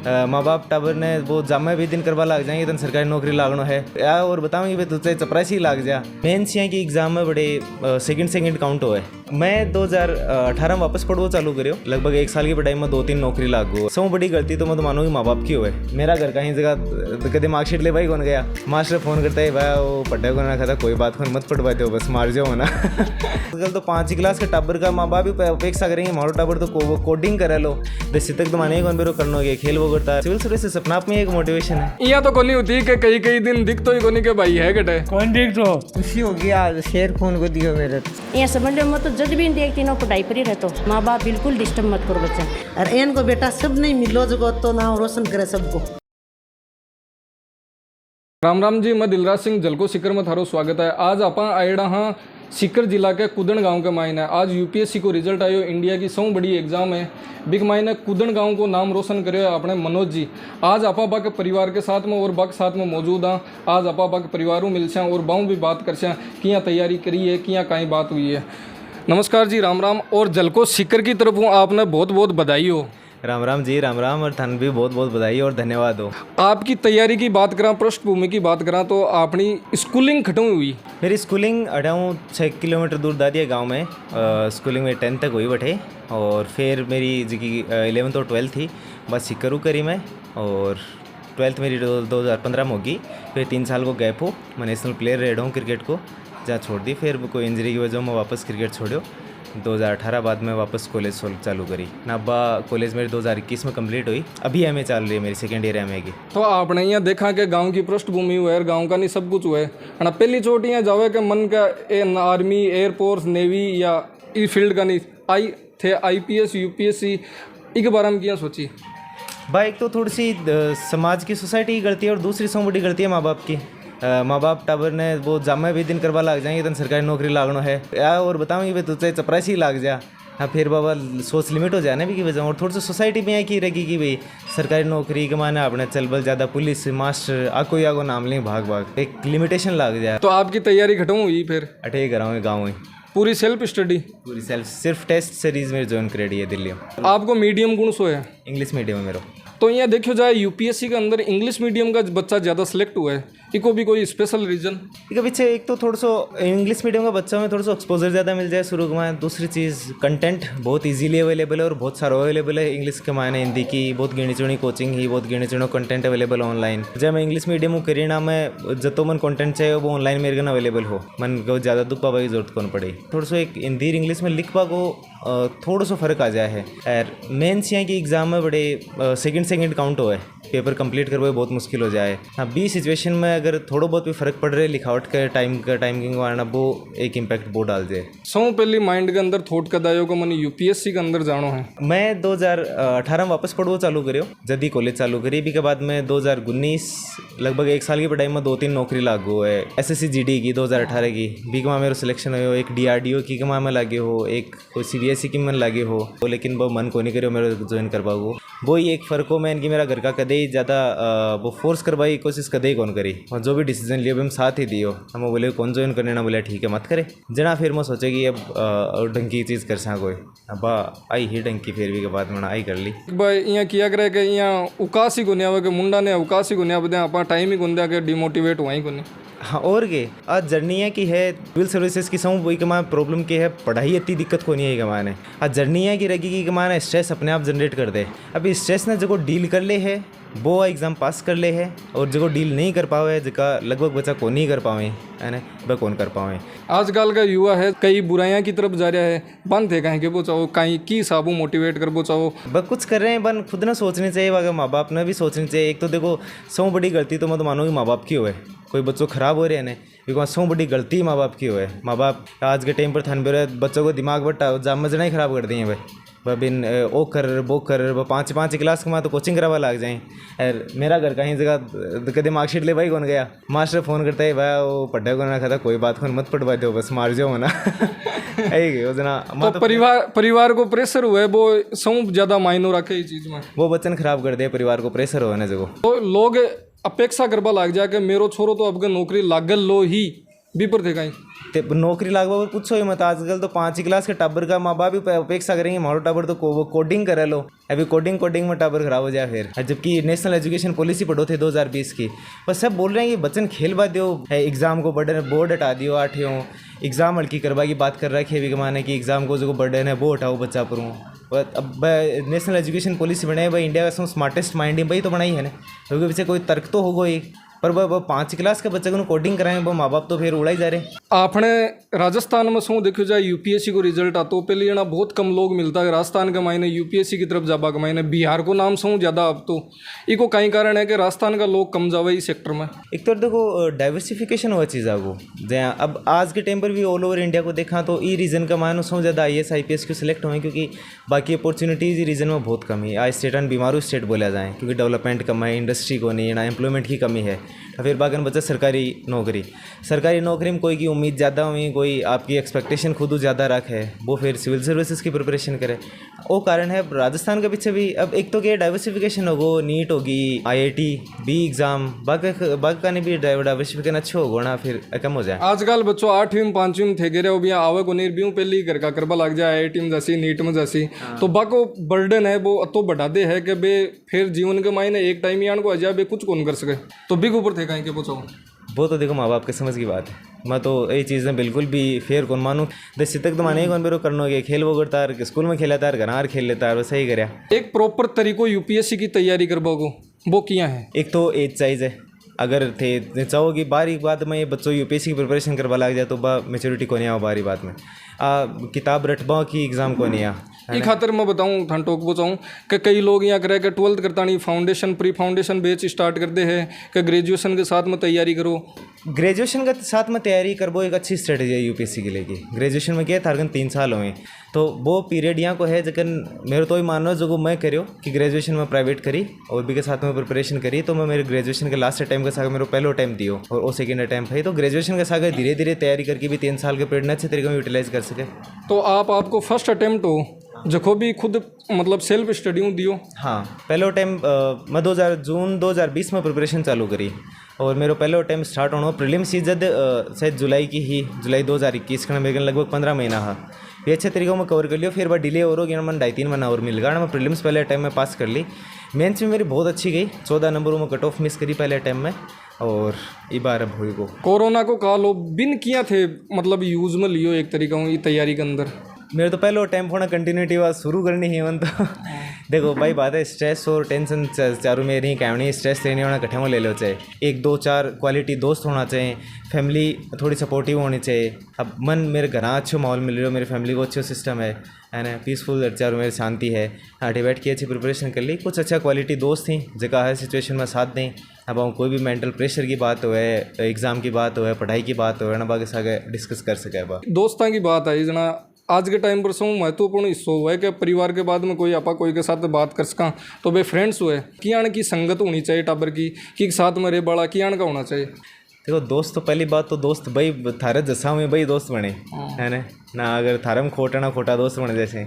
माँ बाप टाबर ने वो जामे भी दिन करवा लाग जाएंगे तन सरकारी नौकरी लागनो है या और बताऊंगी भाई तुझे चपरासी लाग जा मेन सिया की एग्जाम में बड़े सेकंड काउंट हुए। मैं 2018 में वापस पढ़वो चालू करियो, लगभग 1 साल की पढ़ाई में 2-3 नौकरी लागू। सब बड़ी गलती तो मैं तो मानूंगी माँ बाप की हुए। मेरा घर कहीं जगह कदे मार्कशीट ले भाई कौन गया, मास्टर फोन करता है भाई वो पढ़े को ना खाता कोई बात को मत पढ़वा दो बस मार जाओ ना। आजकल तो 5 क्लास के टाबर का माँ बाप भी अपेक्षा करेंगे मारो टाबर तो कोडिंग करे लो, दस तक तो माने कौन बेरो करनो के खेल वो करता है। सिविल सर्विस अपना आप में एक मोटिवेशन है। यहाँ तो कोनी होती है कि कई दिन दिख तो ही कोनी के भाई है कटे कौन देख तो खुशी हो गया शेर फोन को दियो मेरे यहाँ समझ लो मैं तो जब भी देखती ना पढ़ाई पर ही रहता हूँ। माँ बाप बिल्कुल डिस्टर्ब मत करो बच्चा। अरे इनको बेटा सब नहीं मिलो जो तो नाम रोशन करे सबको। राम जी, मैं दिलराज सिंह जलको सीकर में थारो स्वागत है। आज आप आएड़ा हाँ सीकर जिला के कुदन गांव के मायने आज यूपीएससी को रिजल्ट आयो। इंडिया की सौ बड़ी एग्जाम है बिग मायने कुदन गांव को नाम रोशन करे अपने मनोज जी। आज आपा बा के परिवार के साथ में और बा के साथ में मौजूद हाँ। आज आपा बा के परिवारों मिल से और बाऊ भी बात कर से किया तैयारी करी है किया कहीं बात हुई है। नमस्कार जी, राम और जलको सीकर की तरफ हूँ, आपने बहुत बहुत बधाई हो। राम जी, राम और धन भी बहुत बहुत बधाई और धन्यवाद हो। आपकी तैयारी की बात करा, पृष्ठभूमि की बात करा तो अपनी स्कूलिंग खटों हुई। मेरी स्कूलिंग अठाऊँ 6 किलोमीटर दूर दादिया गांव में स्कूलिंग में 10th तक हुई बैठे और फिर मेरी जी 11th और 12th थी बस सीकरू करी मैं और 12th मेरी 2015 में होगी। फिर 3 साल को गैप हो, मैं नेशनल प्लेयर रहा हूँ क्रिकेट को, जहाँ छोड़ दी। फिर कोई इंजरी की वजह मैं वापस क्रिकेट छोड़ो। 2018 बाद में वापस कॉलेज चालू करी नाबा। कॉलेज मेरी 2021 में कंप्लीट हुई, अभी एमए चल रही है मेरी, सेकेंड ईयर एमए की। तो आपने यहाँ देखा कि गांव की पृष्ठभूमि हुआ है, गांव का नहीं सब कुछ हुआ है ना। पहली चोट यहाँ जावे कि मन का आर्मी एयरफोर्स नेवी या इस फील्ड का नहीं आई थे IPS UPSC इसके बारे में क्या सोची भाई? एक तो थोड़ी सी समाज की सोसाइटी की गलती है और दूसरी सबसे बड़ी गलती है माँ बाप की। माँ बाप टाबर ने वो जामे भी दिन करवा लाग जाएंगे तन सरकारी नौकरी लागनो है या और बताऊंगी भाई तुझे चपरासी लाग जा। हाँ फिर बाबा सोच लिमिट हो जाने भी की वजह और थोड़ी सी सोसाइटी में यहाँ की रहेगी कि भाई सरकारी नौकरी कमाने अपने चल बल ज़्यादा पुलिस मास्टर आको आगो नाम लें भाग एक लिमिटेशन लाग जाए। तो आपकी तैयारी खत्म हुई फिर? अठे कराऊंगे गाँव में पूरी सेल्फ स्टडी, पूरी सेल्फ सिर्फ टेस्ट सीरीज में ज्वाइन करेडी है दिल्ली में। आपको मीडियम कौन सो है? इंग्लिश मीडियम है मेरा। तो यहाँ देखो जाए UPSC के अंदर इंग्लिश मीडियम का बच्चा ज़्यादा सिलेक्ट हुआ है, इको भी कोई स्पेशल रीजन? इसके पीछे एक तो थोड़ा सा इंग्लिश मीडियम का बच्चा में थोड़ा सा एक्सपोजर ज़्यादा मिल जाए शुरू में। दूसरी चीज़ कंटेंट बहुत इजीली अवेलेबल है और बहुत सारा अवेलेबल है। इंग्लिश के मायने हिंदी की बहुत गिनी चुनी कोचिंग ही, बहुत गिनी चुनी कंटेंट अवेलेबल ऑनलाइन। जब मैं इंग्लिश मीडियम करी ना मैं जतो मन कंटेंट चाहिए वो ऑनलाइन मेरे को अवेलेबल हो, मन को ज़्यादा दुख पावा की जरूरत कौन पड़े। थोड़ा सा एक हिंदी इंग्लिश में लिख पा को थोड़ा सा फर्क आ जाए है। और मेन सिया की एग्जाम में बड़े सेकंड काउंट हो है, पेपर कंप्लीट करवाए बहुत मुश्किल हो जाए। हाँ बी सिचुएशन में अगर थोड़ा बहुत भी फर्क पड़ रहा है लिखावट का टाइमिंग वाला वो एक इम्पैक्ट बहुत डाल जाए। सौ पहली माइंड के अंदर थोट का दायो को मैंने UPSC के अंदर जानो है। मैं 2018 में वापस पढ़वो चालू करियो, जल्दी कॉलेज चालू करी। भी के बाद में 2019 लगभग 1 साल की पढ़ाई में 2-3 नौकरी लागू है। SSC GD की 2018 की भी के मेरा सिलेक्शन हो, एक DRDO की के में लागे हो, एक कोई CBSE की मन लागे हो, लेकिन वो मन को नहीं करियो मेरे ज्वाइन करवा वो ही एक फ़र्क हो। मैं इनकी मेरा घर का कदे ही ज़्यादा वो फोर्स करवाई कोशिश कदे ही कौन करी और जो भी डिसीजन लियो हम साथ ही दियो। हम बोले कौन ज्वाइन करने ना, बोले ठीक है मत करे जना। फिर मैं सोचे कि अब ढंग की चीज़ कर सा कोई अब आई ही ढंग की फिर भी के बाद मैंने आई कर ली। भाई यहाँ किया करे कि यहाँ उकास ही गुनिया के मुंडा ने उकास ही गुनिया बदे आप टाइम ही गुंदा के डिमोटिवेट हुआ ही गुनी। हाँ और के आज जर्नी है कि है सिविल सर्विसेज की समूह वही कमा प्रॉब्लम की है, पढ़ाई इतनी दिक्कत को नहीं है कमाने। आज जर्नी है कि रहेगी कि कमाना स्ट्रेस अपने आप जनरेट कर दे। अभी स्ट्रेस ने जो डील कर ले है वो एग्ज़ाम पास कर ले है और जो डील नहीं कर पावे जिका लगभग बच्चा को नहीं कर पावे है ना वह कौन कर पावे। आजकल का युवा है कई बुराइयां की तरफ जा रहा है, बंद है कहीं के वो चाहो कहीं की साबू मोटिवेट कर वो चाहो बस कुछ कर रहे हैं बन खुद ना सोचनी चाहिए, वह माँ बाप ने भी सोचनी चाहिए। एक तो देखो सौ बड़ी गलती तो मैं तो मानूंगी माँ बाप की हुए, कोई बच्चों खराब हो रहे हैं बिकॉज सौ बड़ी गलती माँ बाप की हुए। माँ बाप आज के टाइम पर थन बेरे बच्चों को दिमाग बट्टा जाम मजना ही खराब कर दिए भाई बिन ओ कर वो कर 5 क्लास के तो कोचिंग करावा लग जाए। और मेरा घर कहीं जगह कदे मार्कशीट ले भाई कौन गया, मास्टर फ़ोन करता है भाई वो पढ़े को ना खाता कोई बात को मत पढ़वा दो बस मार जाओ ना। तो परिवार को प्रेशर हुआ है वो सौ ज़्यादा मायनो रखे इस चीज़ में, वो बच्चन खराब कर दे परिवार को प्रेशर होने जगह। तो लोग अपेक्षा करवा लग जाए कि मेरो छोरो तो अब नौकरी लागल लो ही बी पर थे कहीं ते नौकरी लागू पूछो ही मत। आजकल तो 5वीं क्लास के टाबर का माँ बाप भी अपेक्षा करेंगे हमारो टाबर तो कोडिंग करे लो। अभी कोडिंग में टाबर खराब हो जाए फिर। जबकि नेशनल एजुकेशन पॉलिसी पढ़ो थे 2020 की, बस सब बोल रहे हैं कि बच्चन खेलवा दो, एग्जाम को बर्डन बोर्ड हटा दियो 8वीं एग्जाम हल्की करवा की बात कर रखी है अभी कमाने की, एग्जाम को जो बर्डन है वो हटाओ बच्चा पर। अब नेशनल एजुकेशन पॉलिसी बनाई भाई, इंडिया का स्मार्टेस्ट माइंड है भाई तो बनाई है ना, क्योंकि पीछे कोई तर्क तो होगा ही। पर वो 5वीं क्लास के बच्चे को कोडिंग कराएं, वो माँ बाप तो फिर उड़ा ही जा रहे हैं। आपने राजस्थान में शू देखो जाए यूपीएससी को रिजल्ट आता पहले यहाँ बहुत कम लोग मिलता है राजस्थान के मायने यूपीएससी की तरफ जाबा के मायने, बिहार को नाम शू ज़्यादा अब तो इको कई कारण है कि राजस्थान का लोग कम जावे इस सेक्टर में। एक तो देखो डाइवर्सिफिकेशन हुआ चीज़ को जहाँ अब आज के टाइम पर भी ऑल ओवर इंडिया को देखा तो ई रीजन का मानो शू ज़्यादा IAS IPS को सिलेक्ट हुए, क्योंकि बाकी अपॉर्चुनिटीज़ ई रीजन में बहुत कमी है। आज स्टेट एंड बीमारू स्टेट बोला जाए, क्योंकि डेवलपमेंट कम है, इंडस्ट्री को नहीं है ना, एम्प्लॉयमेंट की कमी है। फिर बागन बच्चा सरकारी नौकरी में कोई की उम्मीद ज़्यादा हुई, कोई आपकी एक्सपेक्टेशन खुद ज़्यादा रख है, वो फिर सिविल सर्विसेज की प्रिपरेशन करे। वो कारण है राजस्थान के पीछे भी। अब एक तो क्या डाइवर्सिफिकेशन होगो, नीट होगी, IIT B एग्ज़ाम, बाकी का नहीं भी डाइवर्सिफिकेशन अच्छे होगो ना, फिर कम हो जाए। आजकल बच्चों 8वीं में 5वीं में थे गे रहे हो आवे को निर्व्यू पहले ही घर का करवा लग जाए IIT में जैसी नीट में जैसी, तो बाको बर्डन है वो तो बढ़ा दे है कि बे फिर जीवन के मायने एक टाइम ही को अजा बे कुछ कौन कर सके, तो बिग ऊपर थे कहीं के पूछो। वो तो देखो माँ बाप के समझ की बात है। मैं तो ये चीज़ें बिल्कुल भी फेयर कौन मानूँ। दस तक तो माने कौन बेरो करना गया, खेल वो करता है, स्कूल में खेला था, घर खेल लेता है, वो सही कराया। एक प्रॉपर तरीको यूपीएससी की तैयारी करवाओ वो किया है। एक तो एज साइज है, अगर थे चाहो कि बारी बात में ये बच्चों यूपीएससी की प्रिपरेशन करवा लग जाए तो मेच्योरिटी को नहीं आओ बारी बात में किताब रटबा की एग्ज़ाम को नहीं आ। ये खातर मैं बताऊँ थान टोक बताऊँ कि कई लोग यहाँ करे कि 12th करता नहीं foundation pre foundation batch start कर दे है कि ग्रेजुएशन के साथ में तैयारी करो। ग्रेजुएशन के साथ में तैयारी करबो एक अच्छी स्ट्रेटजी है यूपीएससी के लिए। ग्रेजुएशन में क्या था 3 साल हुए, तो वो पीरियड यहाँ को है जगन मेरे तो ही मानो है जो मैं करो कि ग्रेजुएशन में प्राइवेट करी और भी के साथ में प्रिपरेशन करी, तो मैं मेरे ग्रेजुएशन के लास्ट टाइम के साथ मेरे पहलो टाइम दियो और वो सेकेंड अटैम्प्ट है, तो ग्रेजुएशन के साथ धीरे धीरे तैयारी करके भी 3 साल के पीरियड अच्छे तरीके में यूटिलाइज कर सके। तो आपको फर्स्ट अटैम्प्ट हो जो भी खुद मतलब सेल्फ स्टडी दियो? हाँ, पहलो टाइम मैं जून 2020 में प्रिपरेशन चालू करी और मेरा पहलो टाइम स्टार्ट होना प्रीलिम्स सीजन शायद जुलाई 2021 का मेरे लगभग 15 महीना है। ये अच्छे तरीक़ों में कवर कर लिया, फिर बार डिले और हो गया, मैं 2.5-3 महीना और मिल गया। मैं प्रीलिम्स पहले टाइम में पास कर ली, मेंस में मेरी बहुत अच्छी गई, 14 नंबरों में कट ऑफ मिस करी पहले टाइम में, और ये बार अब हुई को कोरोना को कहा लो बिन किया थे मतलब यूज में लियो एक तरीका की तैयारी के अंदर। मेरे तो पहले टाइम होना कंटिन्यूटी बात शुरू करनी है मन तो देखो भाई बात है स्ट्रेस और टेंशन चारों में नहीं कहनी, स्ट्रेस लेने होना कट्ठे में ले लो चाहिए, 1-2-4 क्वालिटी दोस्त होना चाहिए, फैमिली थोड़ी सपोर्टिव होनी चाहिए। अब मन मेरे घर अच्छे माहौल मिल रहा है, मेरी फैमिली को अच्छे सिस्टम है ना, पीसफुल चारों मेरी शांति है, बैठ के अच्छी प्रिपरेशन कर ली, कुछ अच्छा क्वालिटी दोस्त थी जगह हर सिचुएशन में साथ दें। अब कोई भी मेंटल प्रेशर की बात हो है, एग्ज़ाम की बात हो है, पढ़ाई की बात हो है ना, बाकी सागे डिस्कस कर सके। दोस्तों की बात आई जना आज के टाइम पर सो महत्वपूर्ण हिस्सा हुआ है कि परिवार के बाद में कोई आपा कोई के साथ बात कर सका, तो वे फ्रेंड्स हुए कियान की संगत होनी चाहिए टाबर की कि साथ में रे बड़ा कियान का होना चाहिए। देखो दोस्त तो पहली बात तो दोस्त भाई थारे जसा में भाई दोस्त बने है ना, अगर थारे में खोटा दोस्त बने, जैसे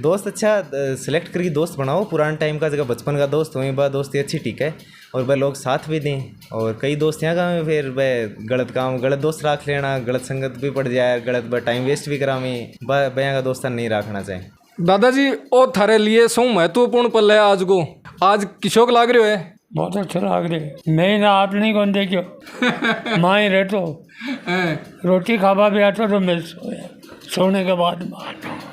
दोस्त अच्छा सिलेक्ट करके दोस्त बनाओ, पुराने टाइम का जगह बचपन का दोस्त वहीं बात दोस्ती अच्छी ठीक है, और वह लोग साथ भी दें। और कई दोस्त यहाँ का फिर वह गलत दोस्त रख लेना, गलत संगत भी पड़ जाए, गलत टाइम वेस्ट भी करा में यहाँ का दोस्त नहीं रखना चाहिए। दादाजी ओ थारे लिए सो महत्वपूर्ण पल है आज को, आज किशोक लाग रहे हो है? बहुत अच्छा लाग रहे, मैं ना आप नहीं कौन देखियो माँ ही रहतो रोटी खावा भी आता तो मिल सोने के बाद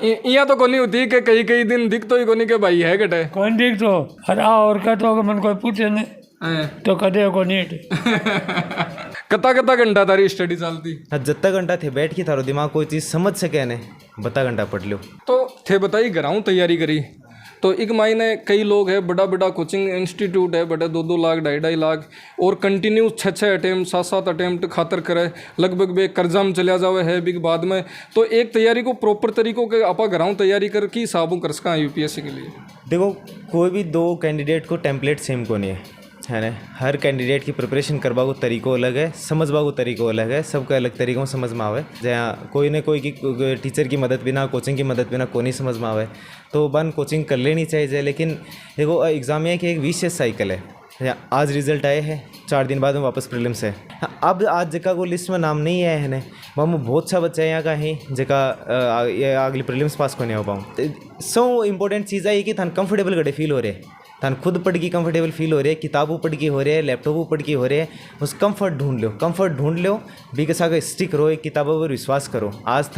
यहाँ तो कोनी होती कि कई दिन दिख तो ही कोनी के भाई है कटे कौन दिख तो अरे और का तो मन कोई पूछे नहीं तो कदे को नहीं कता घंटा तारी स्टडी चलती? जितना घंटा थे बैठ के थारो दिमाग कोई चीज़ समझ सके ने बता घंटा पढ़ लो। तो थे बताई घराऊँ तैयारी करी तो एक महीने कई लोग है बड़ा कोचिंग इंस्टीट्यूट है बड़े 2-2 लाख 2.5 लाख और कंटिन्यू 6 अटैम्प्ट 7 अटैम्प्ट खातर करे, लगभग बे कर्जा में चलिया जावे है बिग बाद में। तो एक तैयारी को प्रॉपर तरीकों के आपा घराऊँ तैयारी कर की हिसाबों कर सका यूपीएससी के लिए? देखो कोई भी 2 कैंडिडेट को टेम्पलेट सेम को नहीं है ना, हर कैंडिडेट की प्रिपरेशन करवा को तरीको अलग है, समझवा को तरीको अलग है, सबका अलग तरीकों से समझ में आवे। जहाँ कोई न कोई की टीचर की मदद बिना कोचिंग की मदद बिना को नहीं समझ में आवे तो बन कोचिंग कर लेनी चाहिए। लेकिन देखो एग्ज़ाम है कि एक विशेष साइकिल है आज रिजल्ट आए हैं, 4 दिन बाद में वापस प्रीलिम्स है। अब आज जगह को लिस्ट में नाम नहीं आए हैं, हम बहुत सा बच्चा यहाँ का है जगह ये अगली प्रीलिम्स पास को नहीं हो पाऊँ। सो इम्पोर्टेंट चीज़ है कि थान कंफर्टेबल गड़े फील हो रहे, थान खुद पढ़ की कंफर्टेबल फील हो रही है, किताबों पढ़ की हो रही है, लैपटॉप पढ़ की हो रही है, उस कंफर्ट ढूंढ लो बिकस आगे स्टिक रहो, एक किताबों पर विश्वास करो। आज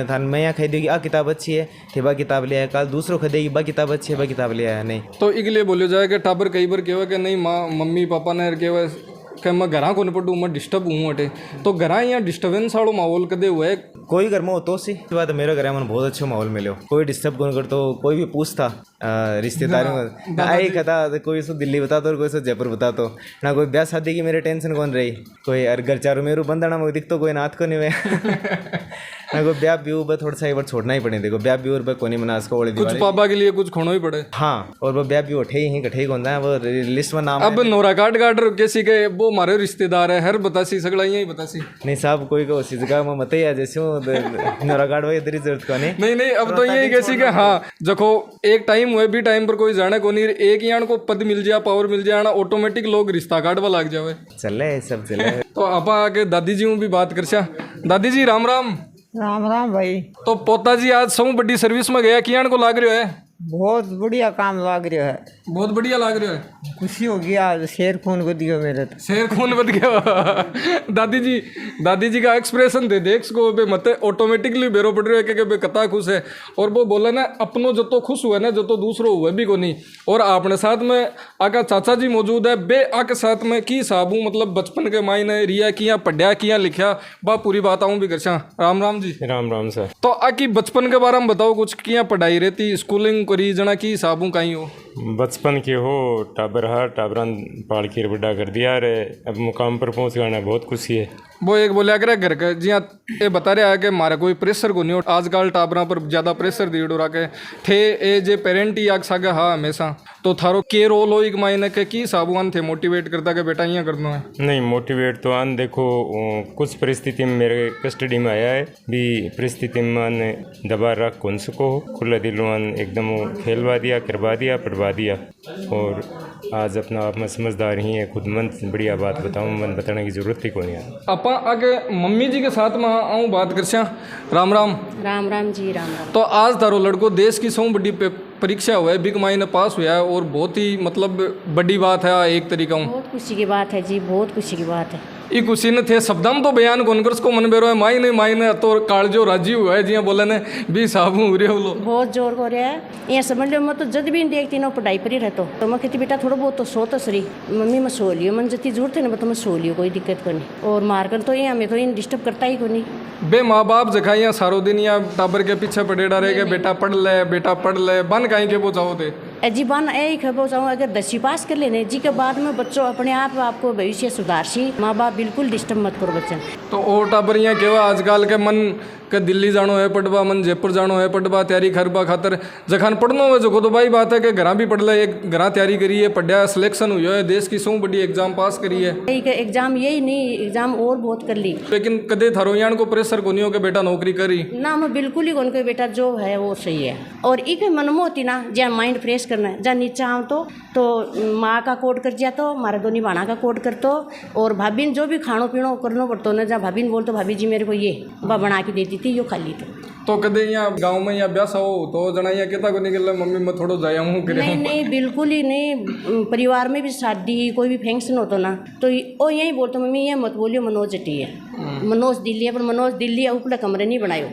थान मैं यहाँ खरीदेगी आ किताब अच्छी है थे बा किताब ले आया, कल दूसरों खरीदेगी बा किताब अच्छी है बा किताब ले आया नहीं। तो इसलिए बोलो जाए कि टाबर कई बार कहवा कि नहीं माँ मम्मी पापा ने कहवा कि मैं घर को नहीं पढ़ूँ, मैं डिस्टर्ब हूँ अटे, तो घर यहाँ डिस्टर्बेंस वालों माहौल कदे हुआ है। कोई घर में हो तो सी बात मेरे घर में बहुत अच्छे माहौल मिले, कोई डिस्टर्ब कौन कर, तो कोई भी पूछता रिश्तेदारों में आई कथा, कोई सो दिल्ली बता तो कोई सो जयपुर बता तो ना, कोई ब्याह शादी की मेरे टेंशन कौन रही, कोई घर चारों मेरू बंदाना में दिख तो कोई नाथ को नहीं हुए ना, कोई ब्याह भी बस थोड़ा सा एक बार छोड़ना ही पड़े, देखो ब्याह भी और कोई नहीं मना उसको ओले कुछ पापा के लिए कुछ खोना ही पड़े। हाँ, और वो ब्याह भी उठे ही कठे कौन है वो लिस्ट में नाम। अब नोरा काट कैसी के वो हमारे रिश्तेदार है, हर बतासी सगड़ा यही बतासी नहीं साहब, कोई को उसी जगह में मत ही आ जैसे नोरा काट वो इधर ही जरूरत को नहीं अब तो यही कैसी के हाँ देखो एक टाइम हुए भी टाइम पर कोई जाने को नहीं, एक यान को पद मिल जाए पावर मिल जाए ना, ऑटोमेटिक लोग रिश्ता काटवा लग जावे, चले सब चले। तो आप आके दादी जी भी बात कर। दादी जी राम राम। राम राम भाई। तो पोता जी आज सौ बड़ी सर्विस में गया, कियान को लाग रहे है? बहुत बढ़िया काम लाग रहा है, बहुत बढ़िया लाग रहा है, खुशी हो गया, शेर खून बद गया मेरे तो, शेर खून बद गया। दादी जी का एक्सप्रेशन दे देख को बे मत ऑटोमेटिकली बेरो पड़ रहे है कि बे कता खुश है, और वो बोला ना अपनों जो तो खुश हुआ ना जो तो दूसरों हुए भी को नहीं। और आपने साथ में आका चाचा जी मौजूद है, बे आके साथ में की साबू मतलब बचपन के मायने रिया किया पढ़िया किया लिखा बा पूरी बात आऊँ भी कर। राम राम जी। राम राम सर। तो आकी बचपन के बारे में बताओ कुछ, किया पढ़ाई रहती, स्कूलिंग करी जना की साबू कहीं हो? बचपन के हो टाबर हर टाबरन पाल के बड़ा कर दिया रे, अब मुकाम पर पहुंच गया, बहुत खुशी है। वो एक बोलिया करे घर के जी हाँ ये बता रहे है कि हमारा कोई प्रेशर को नहीं हो, आजकल टाबरा पर ज़्यादा प्रेशर दी उड़ा के थे ए जे पेरेंट ही आग सागे हाँ हमेशा, तो थारो के रोल हो एक मायने के की साबुआन थे मोटिवेट करता कि बेटा यहाँ करना है? नहीं मोटिवेट तो आन देखो कुछ परिस्थिति में मेरे कस्टडी में आया है भी, परिस्थिति में दबा रख कौन सको, खुला दिलवान एकदम खेलवा दिया, करवा दिया, पढ़वा दिया, और आज अपना आप में समझदार ही है, खुद मन बढ़िया बात बताऊँ, मन बताने की जरूरत ही कोई है। आप आगे मम्मी जी के साथ में आऊँ बात कर। राम राम। राम राम जी राम राम। तो आज तारो लड़को देश की सौ बड़ी परीक्षा हुआ है, बिग माइने पास हुआ है, और बहुत ही मतलब बड़ी बात है एक तरीका। बहुत खुशी की बात है जी, बहुत खुशी की बात है। ये खुशी ने थे शब्दम तो बयान कौन को मन बेरो है, मायने तो कालजो राजी हुआ है जिया बोले ने भी साबू हो रहे हो, बहुत जोर हो रहा है। ये समझ लो मैं तो जब भी देखती ना पढ़ाई पर ही रहता तो मैं कहती बेटा थोड़ा बहुत तो सो तो सही, मम्मी मैं सो लियो, मन जितनी जरूरत है ना तो मैं सो लियो, कोई दिक्कत को नहीं, और मारकर तो ये हमें तो इन डिस्टर्ब करता ही को नहीं। बे माँ बाप जखा यहाँ सारो दिन यहाँ टाबर के पीछे पड़े रहेगा, बेटा पढ़ ले बन कहीं के वो चाहो थे जी बन यही खबर चाहूँ, अगर 10वीं पास कर लेने जी के बाद में बच्चों अपने आप आपको भविष्य सुधार सी, माँ बाप बिल्कुल डिस्टर्ब मत करो बच्चन। तो और टाबर यहाँ केवा आजकल के मन के दिल्ली जानो है पढ़वा, मन जयपुर जानो है पढ़वा, तैयारी करवा खातर जखान पढ़नो है जो तो भाई बात है कि घर भी पढ़ ले, एक घर तैयारी करी है, पढ़ा सिलेक्शन हुई है, देश की सौ बड़ी एग्जाम पास करी है, एग्जाम यही नहीं एग्जाम और बहुत कर ली, लेकिन कदे थारो यान को प्रेशर को नहीं हो के बेटा नौकरी करी ना, मैं बिल्कुल ही कौन के बेटा जो है वो सही है, और एक मन में होती ना जहाँ माइंड फ्रेश करना है, जहाँ नीचे आओ तो माँ का कोड कर दिया तो मारे दोनों बाणा का कोड कर तो, और भाभी ने जो भी खानो पीनो करना पड़ता ना, जहाँ भाभी ने बोल तो भाभी जी मेरे को ये बना के देती थी, यो खा ली तो कदे यहाँ गांव में या ब्याह हो तो जना यहाँ कहता को निकल मम्मी मैं थोड़ा जाया हूँ। नहीं बिल्कुल ही नहीं, परिवार में भी शादी कोई भी फंक्शन होता ना तो वो यही बोलते मम्मी ये मत बोलियो मनोज जटी है, मनोज दिल्ली है, पर मनोज दिल्ली है ऊपर कमरे नहीं बनायो,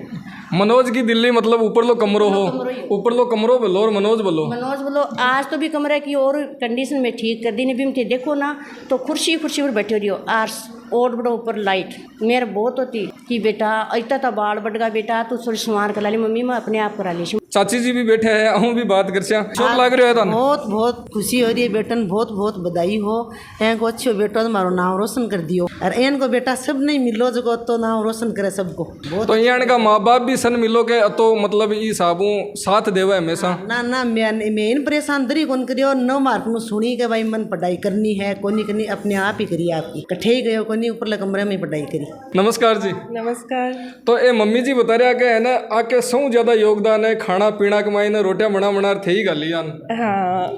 मनोज की दिल्ली मतलब ऊपर लो कमरो हो, ऊपर लो कमरो बोलो और मनोज बोलो। आज तो भी कमरे की और कंडीशन में ठीक कर दी, नहीं भी देखो ना तो कुर्सी पर बैठे रही हो, आज और बड़ो ऊपर लाइट मेरे बहुत होती कि बेटा इतना तो बाल बढ़ गया बेटा तू थोड़ी सुमार करा ली, मम्मी मैं अपने आप करा ली। चाची जी भी बैठे हैं, अहूँ भी बात कर शौक लग रहा है, बहुत खुशी हो रही है, बेटन बहुत बधाई हो, एन को अच्छो बेटो तुम्हारो नाम रोशन कर दियो, और एन को बेटा सब नहीं मिलो जो तो नाम रोशन करे सबको बहुत। तो यहाँ का माँ बाप भी सन मिलो के तो मतलब ये साबू साथ देवे हमेशा ना मैं इन परेशान दरी कौन करियो, न मार्क में सुनी के भाई मन पढ़ाई करनी है कोनी करनी अपने आप ही करिए, आपकी कठे ही गयो कोनी ऊपर कमरे में पढ़ाई करी। नमस्कार जी। नमस्कार। तो ये मम्मी जी बता रहे के है ना आके सौ ज्यादा योगदान है खाना पीना के मायने रोटियां बना थे ही गाली यान। हाँ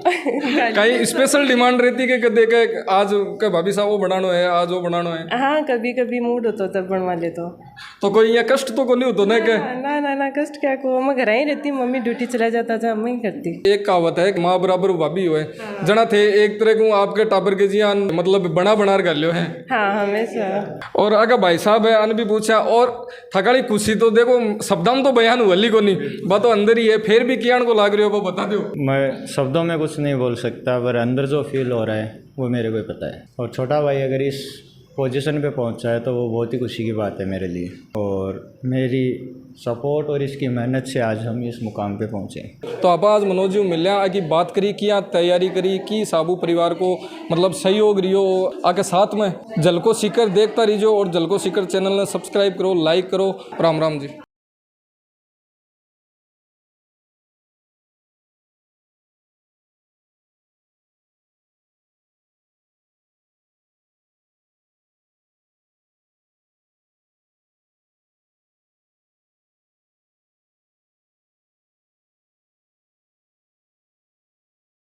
कहीं स्पेशल डिमांड रहती है कि देखे आज के भाभी साहब वो बनानो है आज वो बनानो है। हाँ कभी कभी मूड होता तब बनवा ले तो कोई यहाँ कष्ट तो को नहीं होता ना के? ना कष्ट क्या को, मैं घर ही रहती, मम्मी ड्यूटी चला जाता था, मैं ही करती। एक कहावत है माँ बराबर भाभी हो जना थे एक तरह को आपके टाबर के जी मतलब बना कर लियो है। हाँ हमेशा। और अगर भाई साहब है अन भी पूछा और थकाड़ी खुशी तो देखो शब्दों में तो बयान हुआ को नहीं बात तो अंदर ही है, फिर भी कियान को लाग रही हो वो बता दो। मैं शब्दों में कुछ नहीं बोल सकता पर अंदर जो फील हो रहा है वो मेरे को ही पता है। और छोटा भाई अगर इस पोजीशन पे पहुंचा है तो वो बहुत ही खुशी की बात है मेरे लिए, और मेरी सपोर्ट और इसकी मेहनत से आज हम इस मुकाम पे पहुंचे। तो आप आज मनोज जी मिले आगे बात करी कि यहाँ तैयारी करी कि साबू परिवार को मतलब सहयोग रियो आके साथ में जलको सीकर देखता रहियो और जलको सीकर चैनल ने सब्सक्राइब करो लाइक करो। राम राम जी।